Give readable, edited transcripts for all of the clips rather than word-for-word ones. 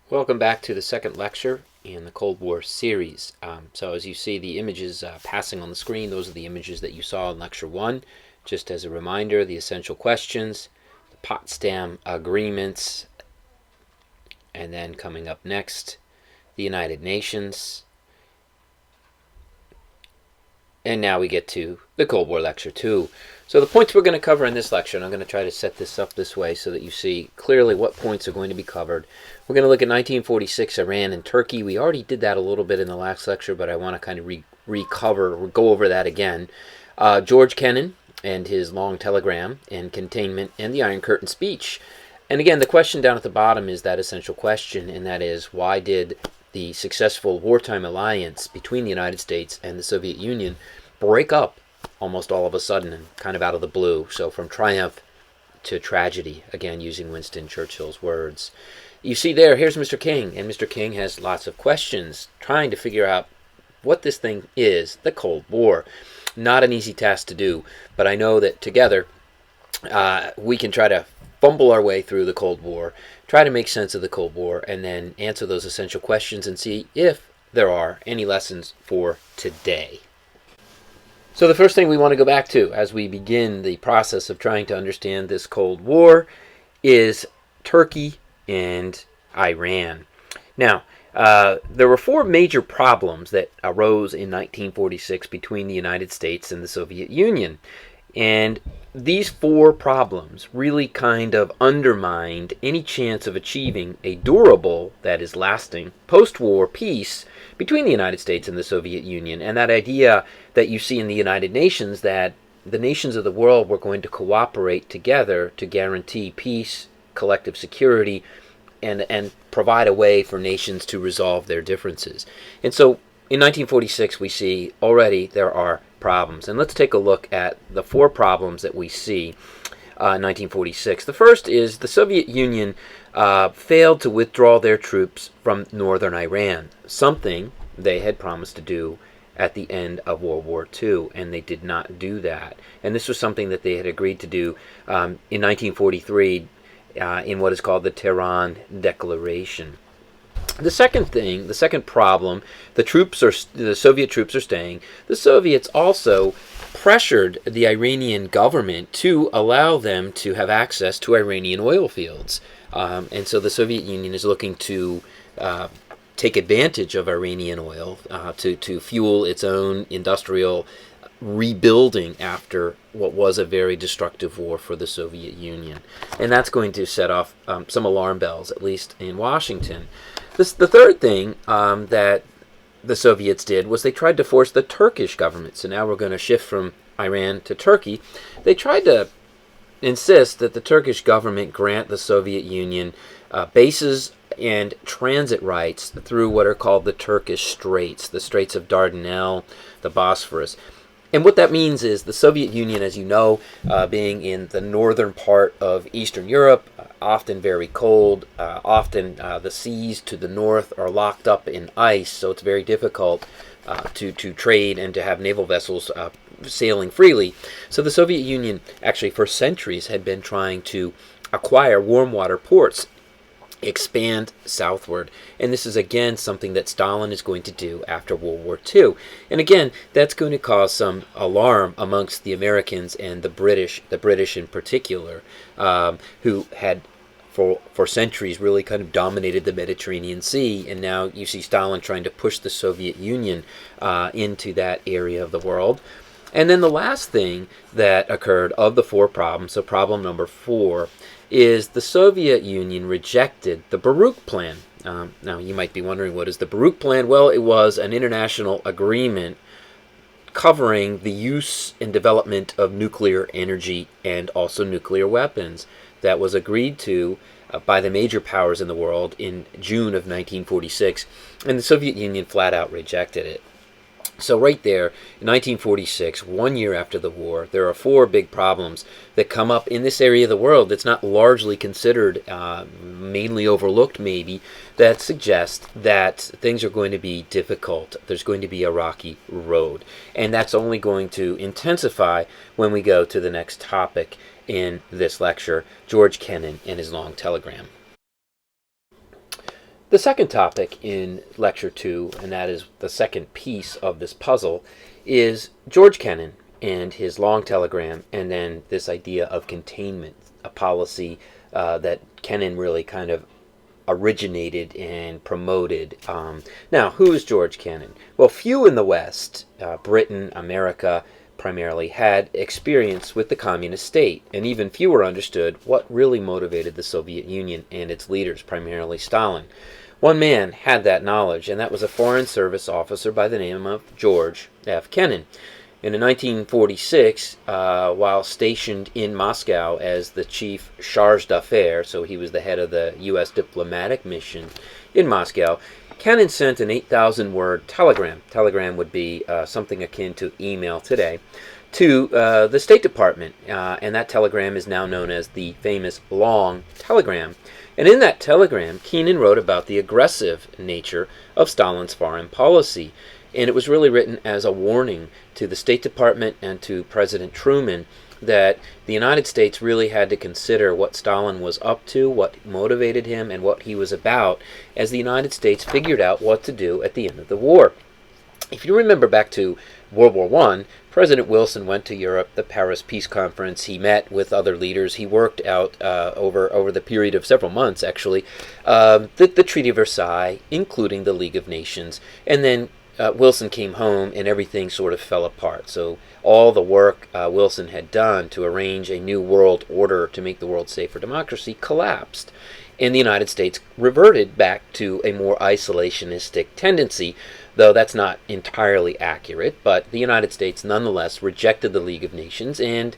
Welcome back to the second lecture in the Cold War series. So as you see the images passing on the screen, those are the images that you saw in Lecture 1. Just as a reminder, the essential questions, the Potsdam Agreements, and then coming up next, the United Nations. And now we get to the Cold War Lecture 2. So the points we're going to cover in this lecture, and I'm going to try to set this up this way so that you see clearly what points are going to be covered. We're going to look at 1946, Iran and Turkey. We already did that a little bit in the last lecture, but I want to kind of go over that again. George Kennan and his long telegram and containment and the Iron Curtain speech. And again, the question down at the bottom is that essential question, and that is, why did the successful wartime alliance between the United States and the Soviet Union break up almost all of a sudden and kind of out of the blue? So from triumph to tragedy, again using Winston Churchill's words. You see there, here's Mr. King, and Mr. King has lots of questions trying to figure out what this thing is, the Cold War. Not an easy task to do, but I know that together we can try to fumble our way through the Cold War, try to make sense of the Cold War, and then answer those essential questions and see if there are any lessons for today. So the first thing we want to go back to as we begin the process of trying to understand this Cold War is Turkey and Iran. Now, there were four major problems that arose in 1946 between the United States and the Soviet Union. And these four problems really kind of undermined any chance of achieving a durable, that is lasting, post-war peace between the United States and the Soviet Union. And that idea that you see in the United Nations, that the nations of the world were going to cooperate together to guarantee peace, collective security, and provide a way for nations to resolve their differences. And so in 1946 we see already there are problems. And let's take a look at the four problems that we see in 1946. The first is the Soviet Union failed to withdraw their troops from northern Iran, something they had promised to do at the end of World War II, and they did not do that. And this was something that they had agreed to do in 1943 in what is called the Tehran Declaration. The second problem, the Soviet troops are staying. The Soviets also pressured the Iranian government to allow them to have access to Iranian oil fields. And so the Soviet Union is looking to take advantage of Iranian oil to fuel its own industrial rebuilding after what was a very destructive war for the Soviet Union. And that's going to set off some alarm bells, at least in Washington. The third thing that the Soviets did was they tried to force the Turkish government. So now we're going to shift from Iran to Turkey. They tried to insist that the Turkish government grant the Soviet Union bases and transit rights through what are called the Turkish Straits, the Straits of Dardanelles, the Bosphorus. And what that means is the Soviet Union, as you know, being in the northern part of Eastern Europe, often very cold, often the seas to the north are locked up in ice, so it's very difficult to trade and to have naval vessels sailing freely. So the Soviet Union actually for centuries had been trying to acquire warm water ports, expand southward. And this is again something that Stalin is going to do after World War II. And again, that's going to cause some alarm amongst the Americans and the British in particular, who had for centuries really kind of dominated the Mediterranean Sea. And now you see Stalin trying to push the Soviet Union into that area of the world. And then the last thing that occurred of the four problems, so problem number 4, is the Soviet Union rejected the Baruch Plan. Now, you might be wondering, what is the Baruch Plan? Well, it was an international agreement covering the use and development of nuclear energy and also nuclear weapons that was agreed to by the major powers in the world in June of 1946, and the Soviet Union flat out rejected it. So right there, in 1946, 1 year after the war, there are four big problems that come up in this area of the world that's not largely considered, mainly overlooked maybe, that suggest that things are going to be difficult. There's going to be a rocky road. And that's only going to intensify when we go to the next topic in this lecture, George Kennan and his long telegram. The second topic in Lecture 2, and that is the second piece of this puzzle, is George Kennan and his long telegram, and then this idea of containment, a policy that Kennan really kind of originated and promoted. Now, who is George Kennan? Well, few in the West, Britain, America primarily, had experience with the communist state, and even fewer understood what really motivated the Soviet Union and its leaders, primarily Stalin. One man had that knowledge, and that was a Foreign Service officer by the name of George F. Kennan. And in 1946, while stationed in Moscow as the chief charge d'affaires, so he was the head of the U.S. diplomatic mission in Moscow, Kennan sent an 8,000-word telegram. Telegram would be something akin to email today, to the State Department, and that telegram is now known as the famous Long Telegram. And in that telegram, Kennan wrote about the aggressive nature of Stalin's foreign policy, and it was really written as a warning to the State Department and to President Truman that the United States really had to consider what Stalin was up to, what motivated him, and what he was about, as the United States figured out what to do at the end of the war. If you remember back to World War I, President Wilson went to Europe, the Paris Peace Conference. He met with other leaders. He worked out over the period of several months, actually, the Treaty of Versailles, including the League of Nations. And then Wilson came home and everything sort of fell apart. So all the work Wilson had done to arrange a new world order to make the world safe for democracy collapsed. And the United States reverted back to a more isolationistic tendency, though that's not entirely accurate. But the United States nonetheless rejected the League of Nations and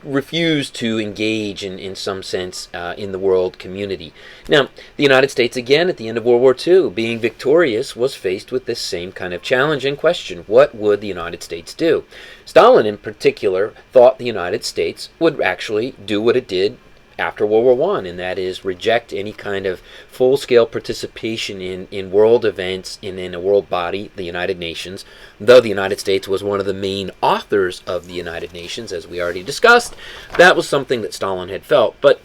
refused to engage in some sense in the world community. Now, the United States, again, at the end of World War II, being victorious, was faced with this same kind of challenge and question. What would the United States do? Stalin, in particular, thought the United States would actually do what it did after World War I, and that is reject any kind of full-scale participation in world events in a world body, the United Nations, though the United States was one of the main authors of the United Nations, as we already discussed. That was something that Stalin had felt. But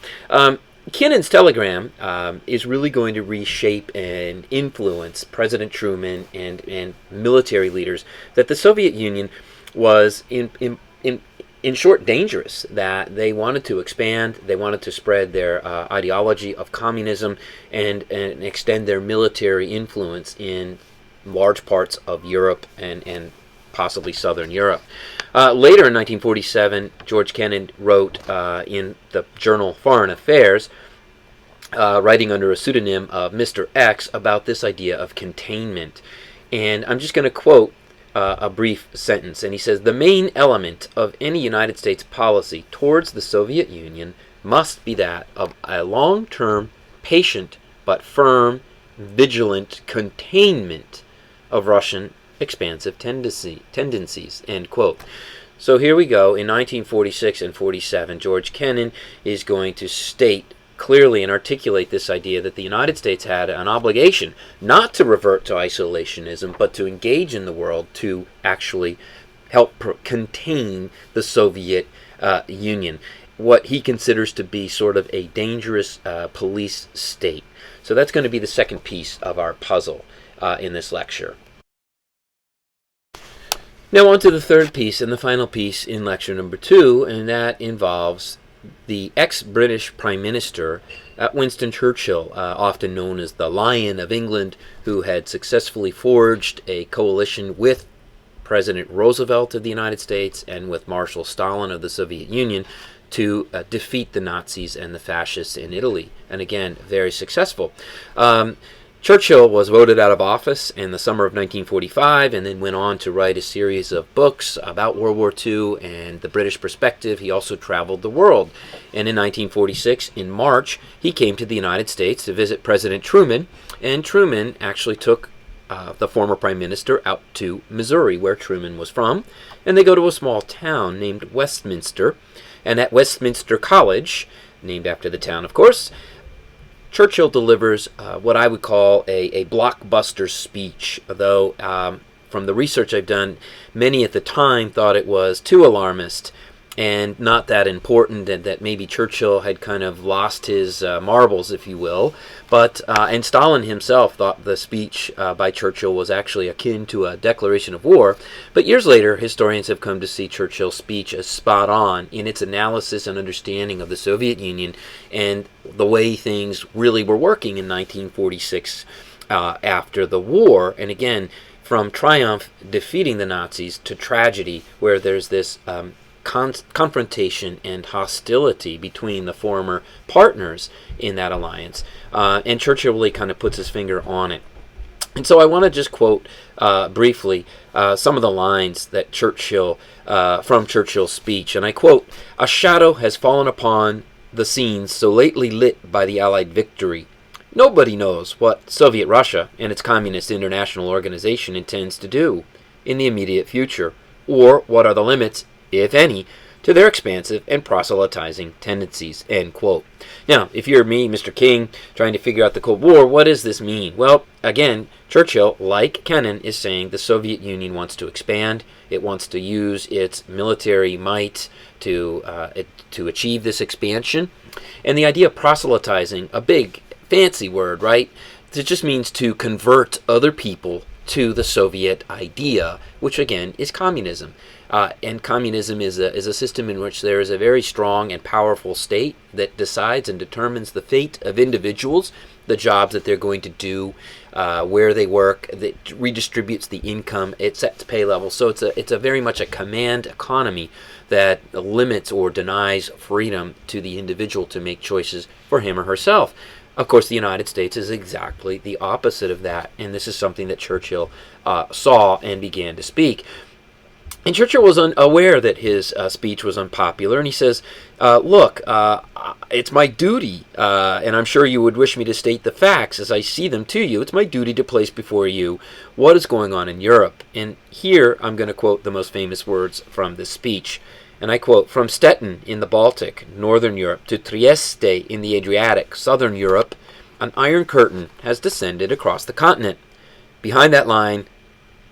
Kennan's telegram is really going to reshape and influence President Truman and military leaders that the Soviet Union was in short, dangerous, that they wanted to expand, they wanted to spread their ideology of communism and extend their military influence in large parts of Europe and possibly Southern Europe. Later in 1947, George Kennan wrote in the journal Foreign Affairs, writing under a pseudonym of Mr. X, about this idea of containment. And I'm just going to quote a brief sentence, and he says, "The main element of any United States policy towards the Soviet Union must be that of a long-term, patient, but firm, vigilant containment of Russian expansive tendencies." End quote. So here we go. In 1946 and 47, George Kennan is going to state clearly and articulate this idea that the United States had an obligation not to revert to isolationism, but to engage in the world to actually help contain the Soviet Union, what he considers to be sort of a dangerous police state. So that's going to be the second piece of our puzzle in this lecture. Now on to the third piece and the final piece in lecture number 2, and that involves the ex-British Prime Minister, Winston Churchill, often known as the Lion of England, who had successfully forged a coalition with President Roosevelt of the United States and with Marshal Stalin of the Soviet Union to defeat the Nazis and the fascists in Italy. And again, very successful. Churchill was voted out of office in the summer of 1945 and then went on to write a series of books about World War II and the British perspective. He also traveled the world. And in 1946, in March, he came to the United States to visit President Truman, and Truman actually took the former Prime Minister out to Missouri, where Truman was from, and they go to a small town named Westminster. And at Westminster College, named after the town, of course, Churchill delivers what I would call a blockbuster speech, though from the research I've done, many at the time thought it was too alarmist. and not that important, and that maybe Churchill had kind of lost his marbles, if you will. But and Stalin himself thought the speech by Churchill was actually akin to a declaration of war. But years later, historians have come to see Churchill's speech as spot on in its analysis and understanding of the Soviet Union and the way things really were working in 1946 after the war. And again, from triumph defeating the Nazis to tragedy, where there's this confrontation and hostility between the former partners in that alliance. And Churchill really kind of puts his finger on it. And so I want to just quote briefly some of the lines that Churchill, from Churchill's speech. And I quote, "A shadow has fallen upon the scenes so lately lit by the Allied victory. Nobody knows what Soviet Russia and its Communist International Organization intends to do in the immediate future, or what are the limits, if any, to their expansive and proselytizing tendencies." End quote. Now, if you're me, Mr. King, trying to figure out the Cold War, what does this mean? Well, again, Churchill, like Kennan, is saying the Soviet Union wants to expand. It wants to use its military might to achieve this expansion. And the idea of proselytizing, a big, fancy word, right? It just means to convert other people to the Soviet idea, which again is communism. And communism is a system in which there is a very strong and powerful state that decides and determines the fate of individuals, the jobs that they're going to do, where they work, that redistributes the income, it sets pay levels. So it's a very much a command economy that limits or denies freedom to the individual to make choices for him or herself. Of course, the United States is exactly the opposite of that, and this is something that Churchill saw and began to speak. And Churchill was unaware that his speech was unpopular, and he says, look, it's my duty, and I'm sure you would wish me to state the facts as I see them to you. It's my duty to place before you what is going on in Europe. And here I'm going to quote the most famous words from this speech. And I quote, "From Stettin in the Baltic, northern Europe, to Trieste in the Adriatic, southern Europe, an iron curtain has descended across the continent. Behind that line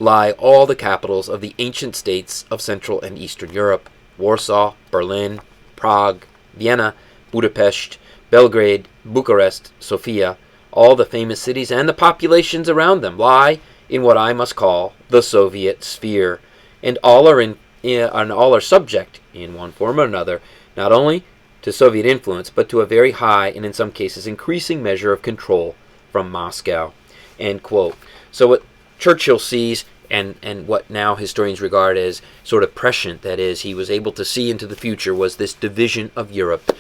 lie all the capitals of the ancient states of Central and Eastern Europe: Warsaw, Berlin, Prague, Vienna, Budapest, Belgrade, Bucharest, Sofia. All the famous cities and the populations around them lie in what I must call the Soviet sphere, and all are subject, in one form or another, not only to Soviet influence, but to a very high and in some cases increasing measure of control from Moscow." End quote. So what Churchill sees, and what now historians regard as sort of prescient, that is, he was able to see into the future, was this division of Europe,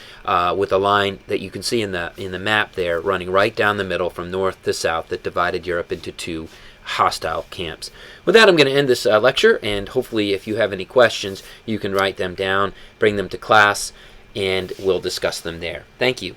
with a line that you can see in the map there, running right down the middle from north to south, that divided Europe into two hostile camps. With that, I'm going to end this lecture, and hopefully if you have any questions, you can write them down, bring them to class, and we'll discuss them there. Thank you.